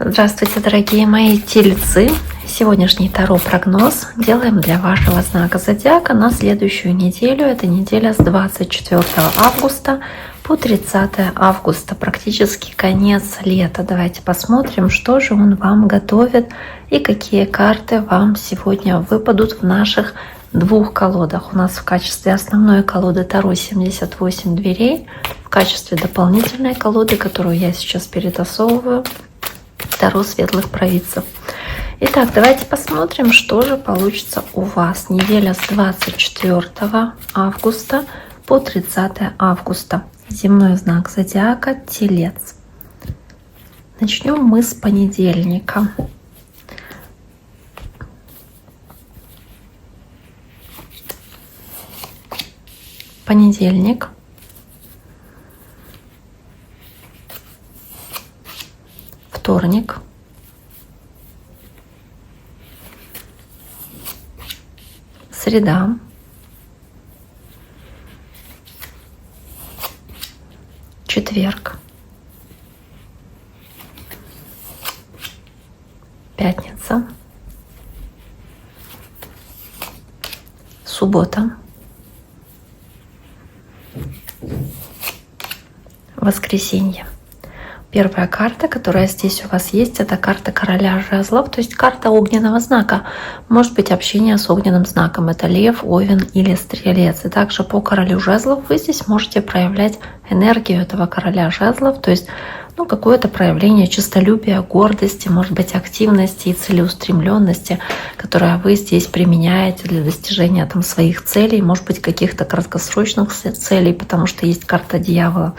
Здравствуйте, дорогие мои тельцы! Сегодняшний таро-прогноз делаем для вашего знака зодиака на следующую неделю. Это неделя с 24 августа по 30 августа, практически конец лета. Давайте посмотрим, что же он вам готовит и какие карты вам сегодня выпадут в наших двух колодах. У нас в качестве основной колоды Таро 78 дверей, в качестве дополнительной колоды, которую я сейчас перетасовываю, Таро светлых провидцев. Итак, давайте посмотрим, что же получится у вас. Неделя с 24 августа по 30 августа. Земной знак зодиака Телец. Начнем мы с понедельника. Понедельник. Вторник. Среда. Четверг. Пятница. Суббота. Воскресенье. Первая карта, которая здесь у вас есть, это карта короля жезлов, то есть карта огненного знака. Может быть общение с огненным знаком. Это лев, овен или стрелец. И также по королю жезлов вы здесь можете проявлять энергию этого короля жезлов, то есть какое-то проявление честолюбия, гордости, может быть активности и целеустремленности, которое вы здесь применяете для достижения своих целей, может быть каких-то краткосрочных целей, потому что есть карта дьявола.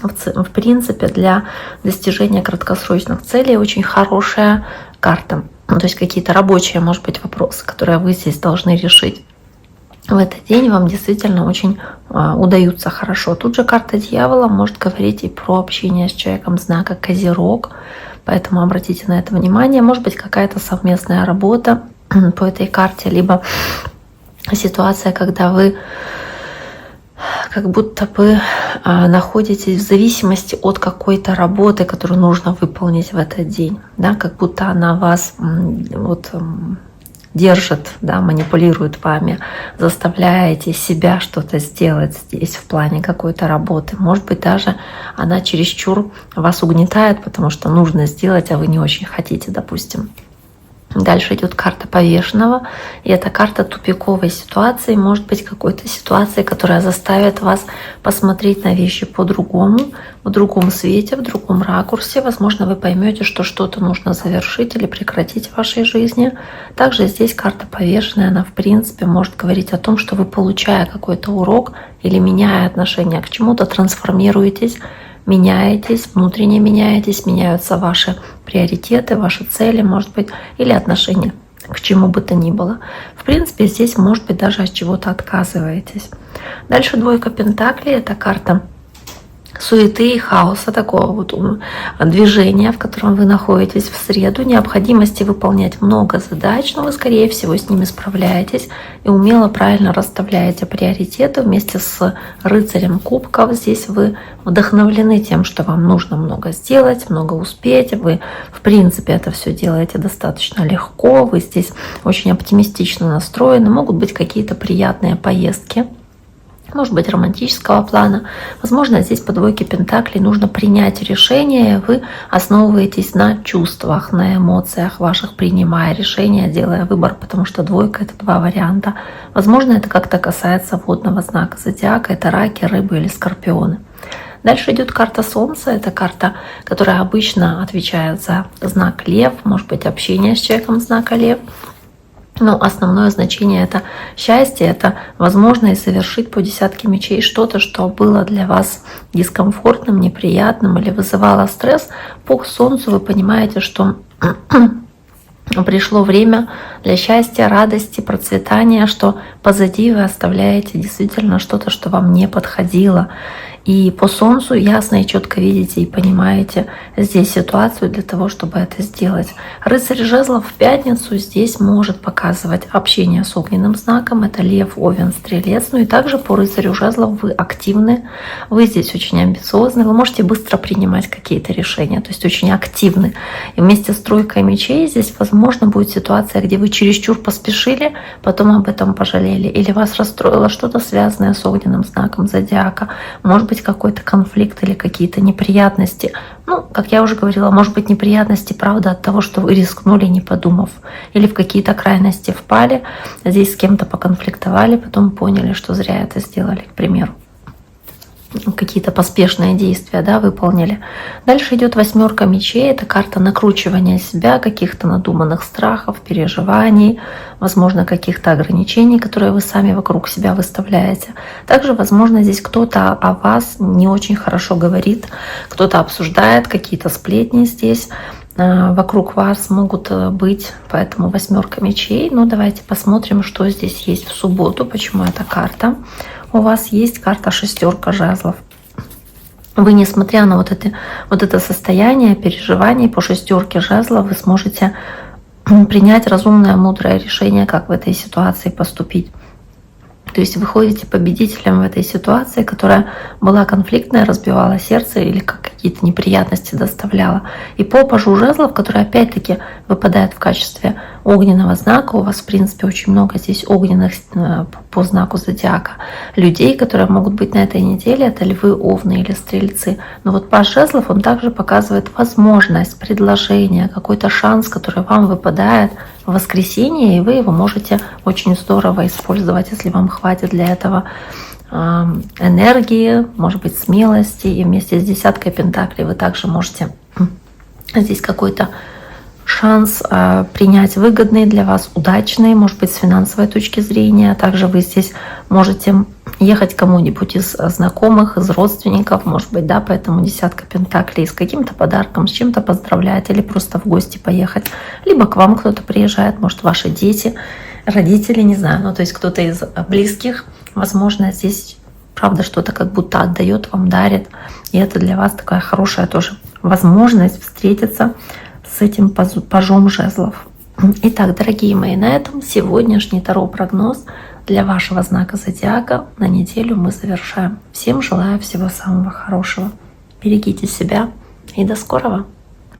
В принципе, для достижения краткосрочных целей очень хорошая карта. То есть какие-то рабочие, может быть, вопросы, которые вы здесь должны решить. В этот день вам действительно очень удаются хорошо. Тут же карта дьявола может говорить и про общение с человеком знака Козерог. Поэтому обратите на это внимание. Может быть, какая-то совместная работа по этой карте, либо ситуация, когда вы как будто бы находитесь в зависимости от какой-то работы, которую нужно выполнить в этот день. Да? Как будто она вас держит, да, манипулирует вами, заставляете себя что-то сделать здесь в плане какой-то работы. Может быть, даже она чересчур вас угнетает, потому что нужно сделать, а вы не очень хотите, допустим. Дальше идет карта повешенного, и это карта тупиковой ситуации, может быть какой-то ситуации, которая заставит вас посмотреть на вещи по-другому, в другом свете, в другом ракурсе. Возможно, вы поймете, что что-то нужно завершить или прекратить в вашей жизни. Также здесь карта повешенная, она в принципе может говорить о том, что вы, получая какой-то урок или меняя отношение к чему-то, трансформируетесь, меняетесь, внутренне меняетесь, меняются ваши приоритеты, ваши цели, может быть, или отношения к чему бы то ни было. В принципе, здесь, может быть, даже от чего-то отказываетесь. Дальше двойка пентаклей — это карта суеты и хаоса, такого движения, в котором вы находитесь в среду, необходимости выполнять много задач, но вы, скорее всего, с ними справляетесь и умело, правильно расставляете приоритеты вместе с рыцарем кубков. Здесь вы вдохновлены тем, что вам нужно много сделать, много успеть. Вы, в принципе, это все делаете достаточно легко. Вы здесь очень оптимистично настроены. Могут быть какие-то приятные поездки, может быть, романтического плана. Возможно, здесь по двойке пентаклей нужно принять решение, вы основываетесь на чувствах, на эмоциях ваших, принимая решение, делая выбор, потому что двойка — это два варианта. Возможно, это как-то касается водного знака зодиака, это раки, рыбы или скорпионы. Дальше идет карта Солнца. Это карта, которая обычно отвечает за знак Лев, может быть, общение с человеком знака Лев. Но основное значение — это счастье, это возможность совершить по десятке мечей что-то, что было для вас дискомфортным, неприятным или вызывало стресс. По Солнцу вы понимаете, что пришло время для счастья, радости, процветания, что позади вы оставляете действительно что-то, что вам не подходило. И по Солнцу ясно и четко видите и понимаете здесь ситуацию для того, чтобы это сделать. Рыцарь жезлов в пятницу здесь может показывать общение с огненным знаком. Это Лев, Овен, Стрелец. Ну и также по рыцарю жезлов вы активны, вы здесь очень амбициозны, вы можете быстро принимать какие-то решения, то есть очень активны. И вместе с тройкой мечей здесь, возможно, будет ситуация, где вы чересчур поспешили, потом об этом пожалели, или вас расстроило что-то связанное с огненным знаком зодиака, может быть какой-то конфликт или какие-то неприятности. Ну, как я уже говорила, может быть неприятности, правда, от того, что вы рискнули, не подумав, или в какие-то крайности впали, здесь с кем-то поконфликтовали, потом поняли, что зря это сделали, к примеру. Какие-то поспешные действия, да, выполнили. Дальше идет 8 мечей. Это карта накручивания себя, каких-то надуманных страхов, переживаний, возможно, каких-то ограничений, которые вы сами вокруг себя выставляете. Также, возможно, здесь кто-то о вас не очень хорошо говорит, кто-то обсуждает какие-то сплетни здесь. Вокруг вас могут быть, поэтому 8 мечей. Ну, давайте посмотрим, что здесь есть в субботу, почему эта карта. У вас есть карта 6 жезлов. Вы, несмотря на вот это состояние переживаний по 6 жезлов, вы сможете принять разумное, мудрое решение, как в этой ситуации поступить. То есть вы ходите победителем в этой ситуации, которая была конфликтная, разбивала сердце или какие-то неприятности доставляла. И по пажу жезлов, который опять-таки выпадает в качестве огненного знака, у вас в принципе очень много здесь огненных по знаку зодиака людей, которые могут быть на этой неделе, это львы, овны или стрельцы. Но вот паж жезлов, он также показывает возможность, предложение, какой-то шанс, который вам выпадает в воскресенье, и вы его можете очень здорово использовать, если вам хватит для этого энергии, может быть, смелости. И вместе с 10 пентаклей вы также можете здесь какой-то шанс принять выгодный для вас, удачный, может быть, с финансовой точки зрения. Также вы здесь можете ехать кому-нибудь из знакомых, из родственников, может быть, да, поэтому 10 пентаклей с каким-то подарком, с чем-то поздравлять или просто в гости поехать. Либо к вам кто-то приезжает, может, ваши дети, родители, не знаю, ну, то есть кто-то из близких, возможно, здесь, правда, что-то как будто отдает вам, дарит. И это для вас такая хорошая тоже возможность встретиться с этим пажом жезлов. Итак, дорогие мои, на этом сегодняшний таро-прогноз для вашего знака зодиака на неделю мы завершаем. Всем желаю всего самого хорошего. Берегите себя и до скорого!